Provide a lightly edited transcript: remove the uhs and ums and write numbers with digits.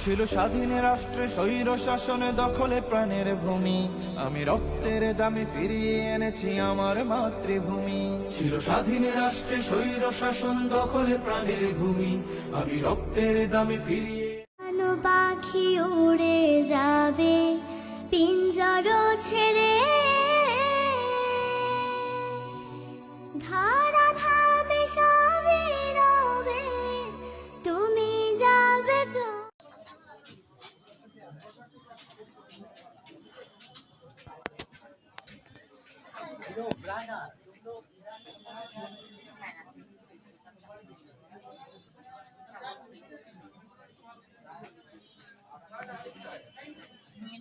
ছিল স্বাধীন রাষ্ট্রে স্বৈর শাসনে দখলে প্রাণের ভূমি, আমি রক্তের দামে ফিরিয়ে এনেছি আমার মাতৃভূমি। ছিল স্বাধীন রাষ্ট্রে স্বৈর শাসন দখলে প্রাণের ভূমি, আমি রক্তের দামে ফিরিয়ে। পাখি উড়ে যাবে পিঞ্জর ছেড়ে, ধারা ধাবে সবে রবে, তুমি যাবে Ini